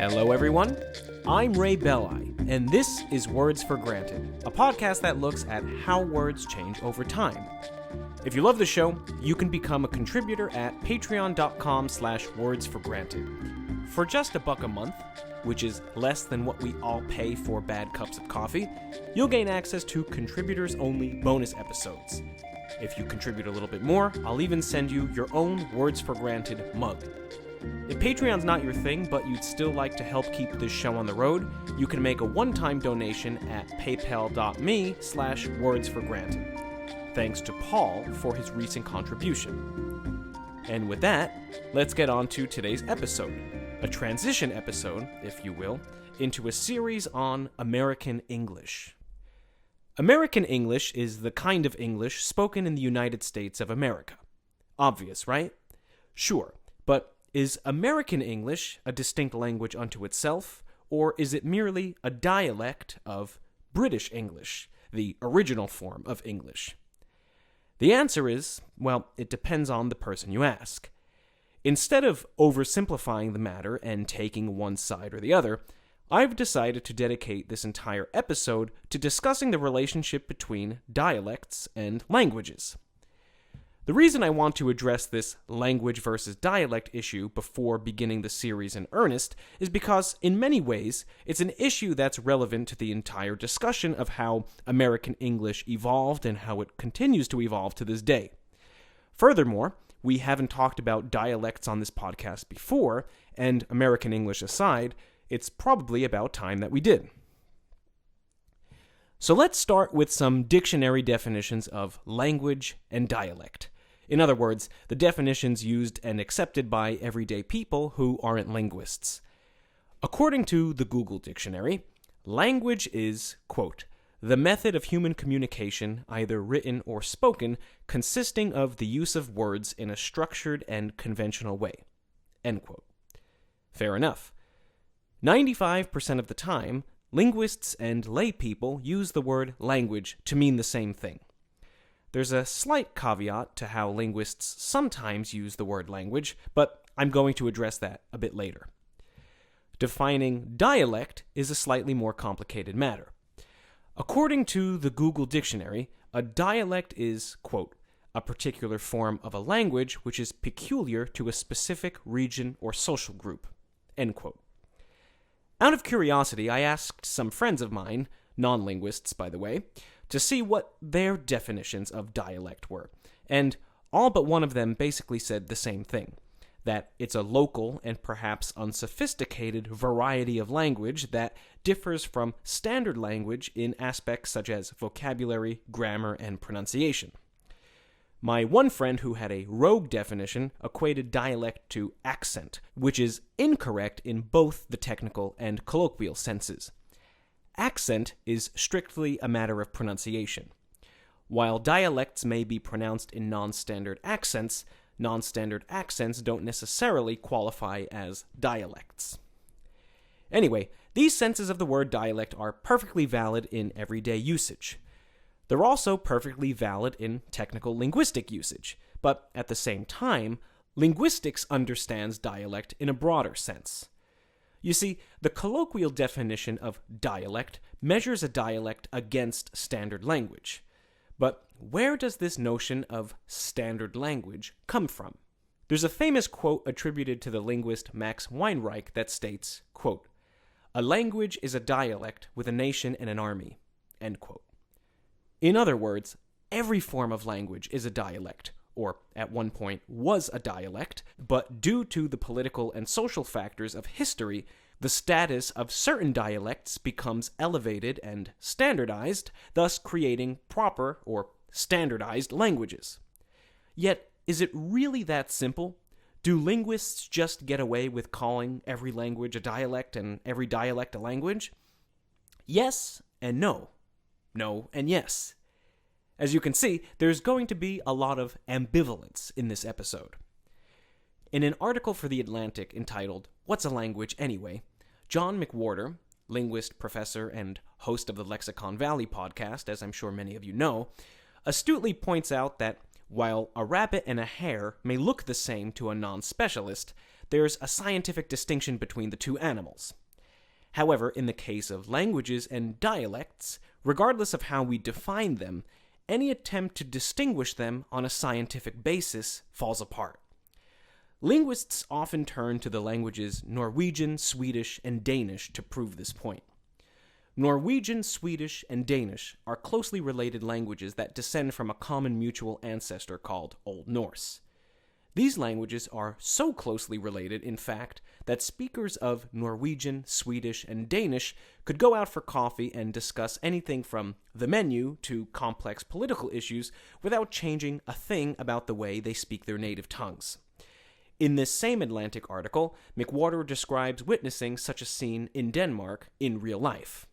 Hello, everyone. I'm Ray Belli, and this is Words for Granted, a podcast that looks at how words change over time. If you love the show, you can become a contributor at patreon.com/wordsforgranted. For just $1 a month, which is less than what we all pay for bad cups of coffee, you'll gain access to contributors-only bonus episodes. If you contribute a little bit more, I'll even send you your own Words for Granted mug. If Patreon's not your thing, but you'd still like to help keep this show on the road, you can make a one-time donation at paypal.me/wordsforgranted. Thanks to Paul for his recent contribution. And with that, let's get on to today's episode, a transition episode, if you will, into a series on American English. American English is the kind of English spoken in the United States of America. Obvious, right? Sure, but is American English a distinct language unto itself, or is it merely a dialect of British English, the original form of English? The answer is, well, it depends on the person you ask. Instead of oversimplifying the matter and taking one side or the other, I've decided to dedicate this entire episode to discussing the relationship between dialects and languages. The reason I want to address this language versus dialect issue before beginning the series in earnest is because, in many ways, it's an issue that's relevant to the entire discussion of how American English evolved and how it continues to evolve to this day. Furthermore, we haven't talked about dialects on this podcast before, and American English aside, it's probably about time that we did. So let's start with some dictionary definitions of language and dialect. In other words, the definitions used and accepted by everyday people who aren't linguists. According to the Google Dictionary, language is, quote, the method of human communication, either written or spoken, consisting of the use of words in a structured and conventional way, end quote. Fair enough. 95% of the time, linguists and lay people use the word language to mean the same thing. There's a slight caveat to how linguists sometimes use the word language, but I'm going to address that a bit later. Defining dialect is a slightly more complicated matter. According to the Google Dictionary, a dialect is, quote, a particular form of a language which is peculiar to a specific region or social group, end quote. Out of curiosity, I asked some friends of mine, non-linguists by the way, to see what their definitions of dialect were, and all but one of them basically said the same thing, that it's a local and perhaps unsophisticated variety of language that differs from standard language in aspects such as vocabulary, grammar, and pronunciation. My one friend who had a rogue definition equated dialect to accent, which is incorrect in both the technical and colloquial senses. Accent is strictly a matter of pronunciation. While dialects may be pronounced in non-standard accents don't necessarily qualify as dialects. Anyway, these senses of the word dialect are perfectly valid in everyday usage. They're also perfectly valid in technical linguistic usage, but at the same time, linguistics understands dialect in a broader sense. You see, the colloquial definition of dialect measures a dialect against standard language. But where does this notion of standard language come from? There's a famous quote attributed to the linguist Max Weinreich that states, quote, a language is a dialect with a nation and an army, end quote. In other words, every form of language is a dialect, or at one point was a dialect, but due to the political and social factors of history, the status of certain dialects becomes elevated and standardized, thus creating proper or standardized languages. Yet, is it really that simple? Do linguists just get away with calling every language a dialect and every dialect a language? Yes and no. No and yes. As you can see, there's going to be a lot of ambivalence in this episode. In an article for The Atlantic entitled, What's a Language Anyway?, John McWhorter, linguist, professor, and host of the Lexicon Valley podcast, as I'm sure many of you know, astutely points out that while a rabbit and a hare may look the same to a non-specialist, there's a scientific distinction between the two animals. However, in the case of languages and dialects, regardless of how we define them, any attempt to distinguish them on a scientific basis falls apart. Linguists often turn to the languages Norwegian, Swedish, and Danish to prove this point. Norwegian, Swedish, and Danish are closely related languages that descend from a common mutual ancestor called Old Norse. These languages are so closely related, in fact, that speakers of Norwegian, Swedish, and Danish could go out for coffee and discuss anything from the menu to complex political issues without changing a thing about the way they speak their native tongues. In this same Atlantic article, McWhorter describes witnessing such a scene in Denmark in real life.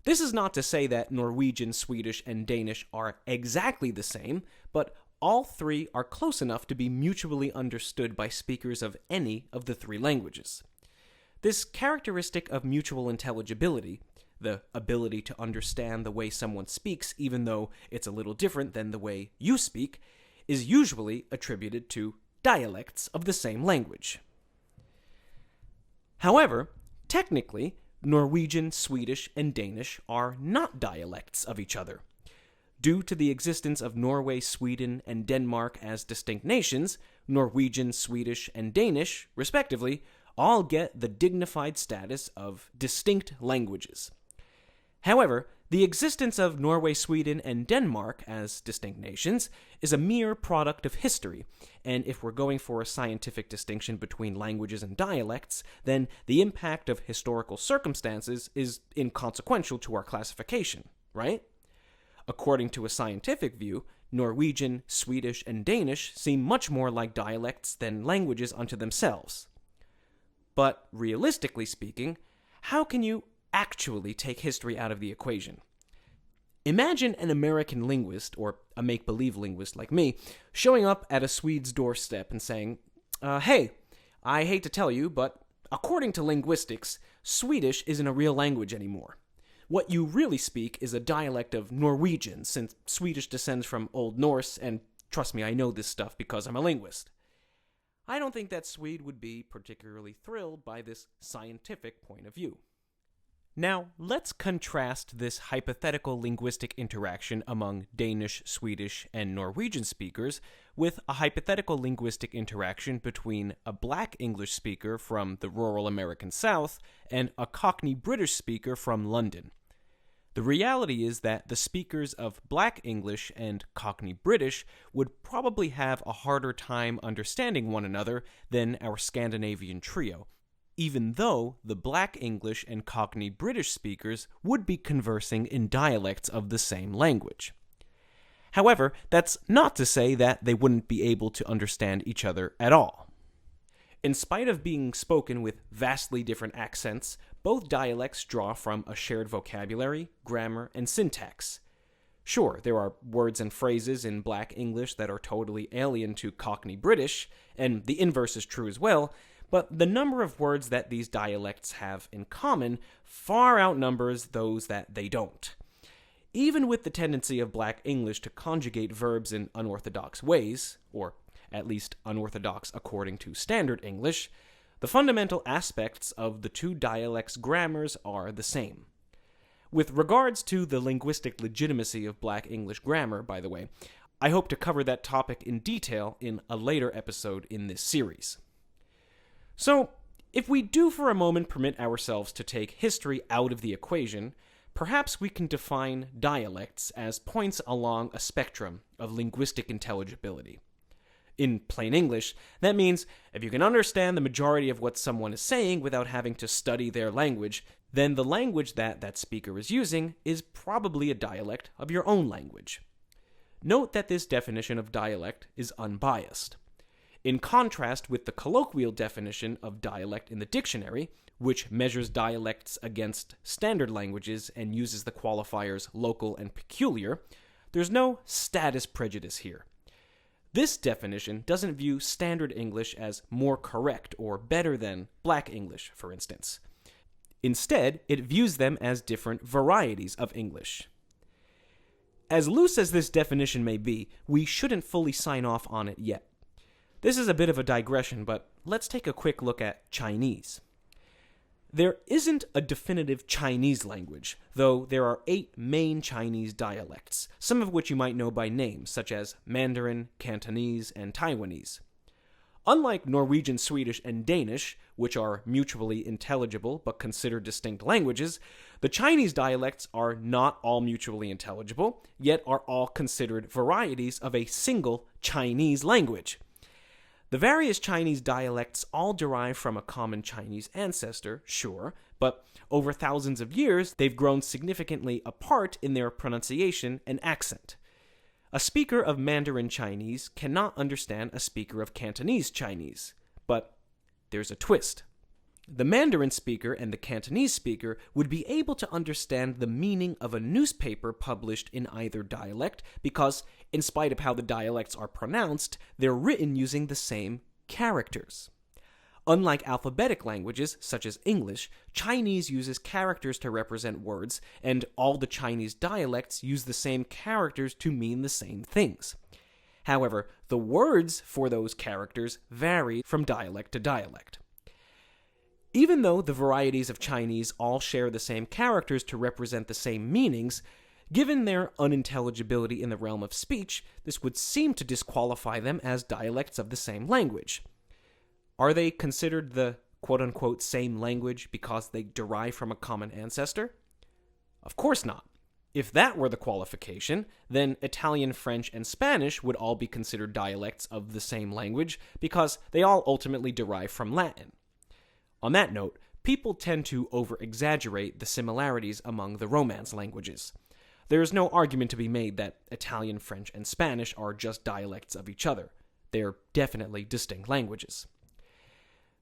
This is not to say that Norwegian, Swedish, and Danish are exactly the same, but all three are close enough to be mutually understood by speakers of any of the three languages. This characteristic of mutual intelligibility, the ability to understand the way someone speaks even though it's a little different than the way you speak, is usually attributed to dialects of the same language. However, technically, Norwegian, Swedish, and Danish are not dialects of each other. Due to the existence of Norway, Sweden, and Denmark as distinct nations, Norwegian, Swedish, and Danish, respectively, all get the dignified status of distinct languages. However, the existence of Norway, Sweden, and Denmark as distinct nations is a mere product of history, and if we're going for a scientific distinction between languages and dialects, then the impact of historical circumstances is inconsequential to our classification, right? According to a scientific view, Norwegian, Swedish, and Danish seem much more like dialects than languages unto themselves. But realistically speaking, how can you actually take history out of the equation? Imagine an American linguist, or a make-believe linguist like me, showing up at a Swede's doorstep and saying, hey, I hate to tell you, but according to linguistics, Swedish isn't a real language anymore. What you really speak is a dialect of Norwegian, since Swedish descends from Old Norse, and trust me, I know this stuff because I'm a linguist. I don't think that Swede would be particularly thrilled by this scientific point of view. Now, let's contrast this hypothetical linguistic interaction among Danish, Swedish, and Norwegian speakers with a hypothetical linguistic interaction between a black English speaker from the rural American South and a Cockney British speaker from London. The reality is that the speakers of Black English and Cockney British would probably have a harder time understanding one another than our Scandinavian trio, even though the Black English and Cockney British speakers would be conversing in dialects of the same language. However, that's not to say that they wouldn't be able to understand each other at all. In spite of being spoken with vastly different accents, both dialects draw from a shared vocabulary, grammar, and syntax. Sure, there are words and phrases in Black English that are totally alien to Cockney British, and the inverse is true as well, but the number of words that these dialects have in common far outnumbers those that they don't. Even with the tendency of Black English to conjugate verbs in unorthodox ways, or at least unorthodox according to Standard English, the fundamental aspects of the two dialects' grammars are the same. With regards to the linguistic legitimacy of Black English grammar, by the way, I hope to cover that topic in detail in a later episode in this series. So, if we do for a moment permit ourselves to take history out of the equation, perhaps we can define dialects as points along a spectrum of linguistic intelligibility. In plain English, that means if you can understand the majority of what someone is saying without having to study their language, then the language that speaker is using is probably a dialect of your own language. Note that this definition of dialect is unbiased. In contrast with the colloquial definition of dialect in the dictionary, which measures dialects against standard languages and uses the qualifiers local and peculiar, there's no status prejudice here. This definition doesn't view Standard English as more correct or better than Black English, for instance. Instead, it views them as different varieties of English. As loose as this definition may be, we shouldn't fully sign off on it yet. This is a bit of a digression, but let's take a quick look at Chinese. There isn't a definitive Chinese language, though there are 8 main Chinese dialects, some of which you might know by name, such as Mandarin, Cantonese, and Taiwanese. Unlike Norwegian, Swedish, and Danish, which are mutually intelligible but considered distinct languages, the Chinese dialects are not all mutually intelligible, yet are all considered varieties of a single Chinese language. The various Chinese dialects all derive from a common Chinese ancestor, sure, but over thousands of years, they've grown significantly apart in their pronunciation and accent. A speaker of Mandarin Chinese cannot understand a speaker of Cantonese Chinese, but there's a twist. The Mandarin speaker and the Cantonese speaker would be able to understand the meaning of a newspaper published in either dialect because, in spite of how the dialects are pronounced, they're written using the same characters. Unlike alphabetic languages, such as English, Chinese uses characters to represent words, and all the Chinese dialects use the same characters to mean the same things. However, the words for those characters vary from dialect to dialect. Even though the varieties of Chinese all share the same characters to represent the same meanings, given their unintelligibility in the realm of speech, this would seem to disqualify them as dialects of the same language. Are they considered the quote-unquote same language because they derive from a common ancestor? Of course not. If that were the qualification, then Italian, French, and Spanish would all be considered dialects of the same language because they all ultimately derive from Latin. On that note, people tend to over-exaggerate the similarities among the Romance languages. There is no argument to be made that Italian, French, and Spanish are just dialects of each other. They're definitely distinct languages.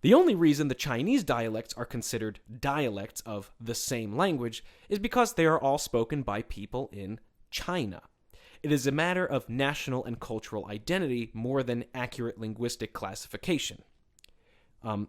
The only reason the Chinese dialects are considered dialects of the same language is because they are all spoken by people in China. It is a matter of national and cultural identity more than accurate linguistic classification.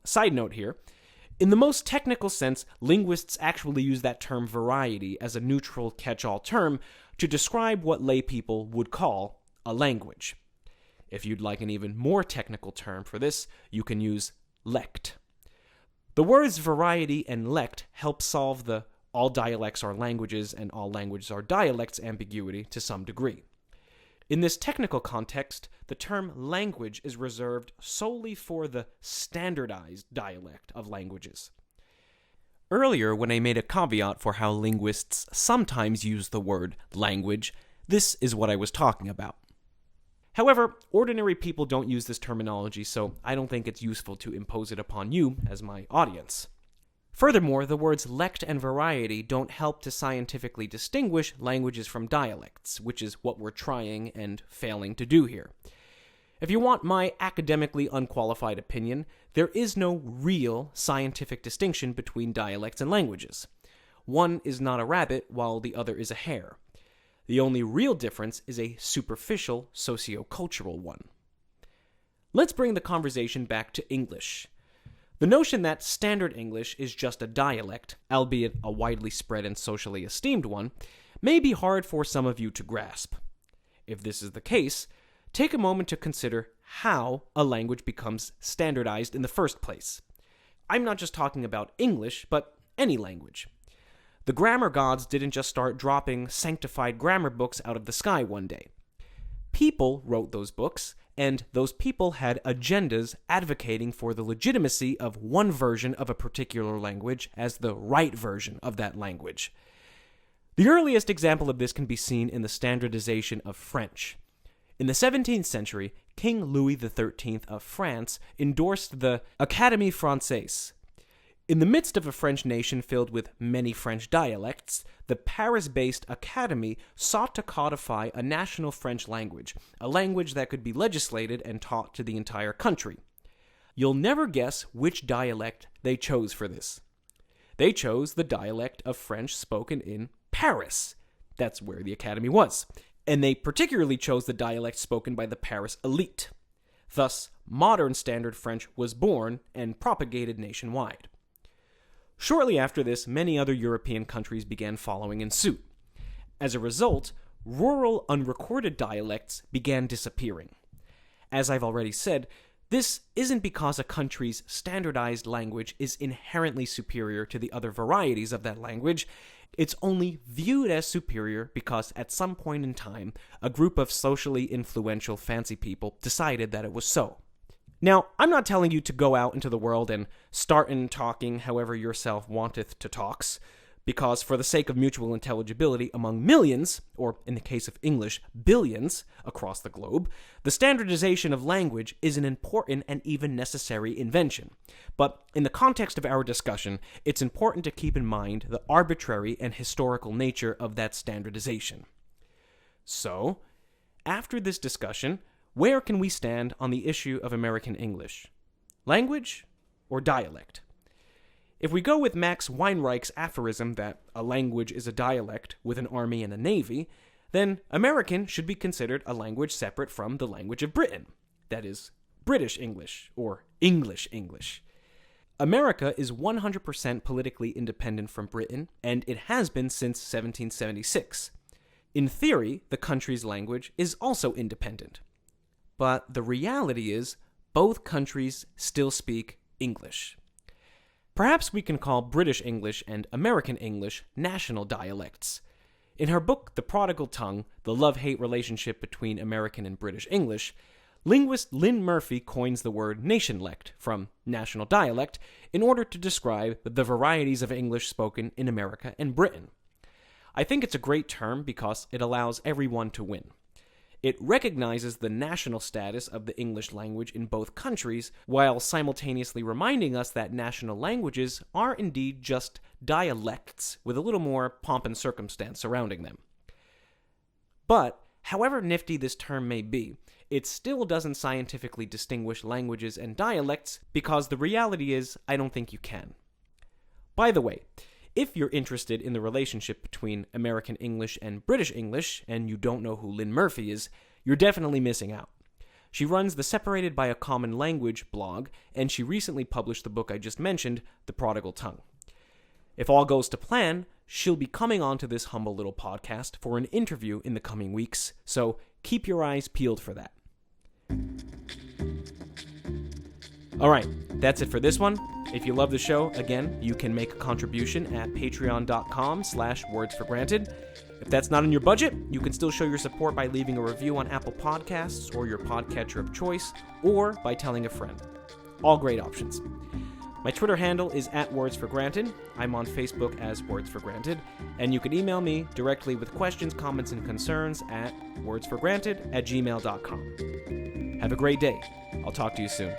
Side note here, in the most technical sense, linguists actually use that term variety as a neutral catch-all term to describe what laypeople would call a language. If you'd like an even more technical term for this, you can use lect. The words variety and lect help solve the all dialects are languages and all languages are dialects ambiguity to some degree. In this technical context, the term language is reserved solely for the standardized dialect of languages. Earlier, when I made a caveat for how linguists sometimes use the word language, this is what I was talking about. However, ordinary people don't use this terminology, so I don't think it's useful to impose it upon you as my audience. Furthermore, the words lect and variety don't help to scientifically distinguish languages from dialects, which is what we're trying and failing to do here. If you want my academically unqualified opinion, there is no real scientific distinction between dialects and languages. One is not a rabbit, while the other is a hare. The only real difference is a superficial socio-cultural one. Let's bring the conversation back to English. The notion that Standard English is just a dialect, albeit a widely spread and socially esteemed one, may be hard for some of you to grasp. If this is the case, take a moment to consider how a language becomes standardized in the first place. I'm not just talking about English, but any language. The grammar gods didn't just start dropping sanctified grammar books out of the sky one day. People wrote those books, and those people had agendas advocating for the legitimacy of one version of a particular language as the right version of that language. The earliest example of this can be seen in the standardization of French. In the 17th century, King Louis XIII of France endorsed the Académie Française. In the midst of a French nation filled with many French dialects, the Paris-based Academy sought to codify a national French language, a language that could be legislated and taught to the entire country. You'll never guess which dialect they chose for this. They chose the dialect of French spoken in Paris. That's where the Academy was. And they particularly chose the dialect spoken by the Paris elite. Thus, modern Standard French was born and propagated nationwide. Shortly after this, many other European countries began following in suit. As a result, rural unrecorded dialects began disappearing. As I've already said, This isn't because a country's standardized language is inherently superior to the other varieties of that language. It's only viewed as superior because at some point in time, a group of socially influential fancy people decided that it was so. Now, I'm not telling you to go out into the world and start in talking however yourself wanteth to talks, because for the sake of mutual intelligibility among millions, or in the case of English, billions, across the globe, the standardization of language is an important and even necessary invention. But in the context of our discussion, it's important to keep in mind the arbitrary and historical nature of that standardization. So, after this discussion, where can we stand on the issue of American English? Language or dialect? If we go with Max Weinreich's aphorism that a language is a dialect with an army and a navy, then American should be considered a language separate from the language of Britain. That is, British English, or English English. America is 100% politically independent from Britain, and it has been since 1776. In theory, the country's language is also independent. But the reality is, both countries still speak English. Perhaps we can call British English and American English national dialects. In her book, The Prodigal Tongue, The Love-Hate Relationship Between American and British English, linguist Lynn Murphy coins the word nationlect, from national dialect, in order to describe the varieties of English spoken in America and Britain. I think it's a great term because it allows everyone to win. It recognizes the national status of the English language in both countries, while simultaneously reminding us that national languages are indeed just dialects with a little more pomp and circumstance surrounding them. But, however nifty this term may be, it still doesn't scientifically distinguish languages and dialects because the reality is, I don't think you can. By the way, if you're interested in the relationship between American English and British English, and you don't know who Lynn Murphy is, you're definitely missing out. She runs the Separated by a Common Language blog, and she recently published the book I just mentioned, The Prodigal Tongue. If all goes to plan, she'll be coming onto this humble little podcast for an interview in the coming weeks, so keep your eyes peeled for that. Alright, that's it for this one. If you love the show, again, you can make a contribution at patreon.com/wordsforgranted. If that's not in your budget, you can still show your support by leaving a review on Apple Podcasts or your podcatcher of choice, or by telling a friend. All great options. My Twitter handle is @wordsforgranted. I'm on Facebook as Words for Granted, and you can email me directly with questions, comments, and concerns at wordsforgranted@gmail.com. Have a great day. I'll talk to you soon.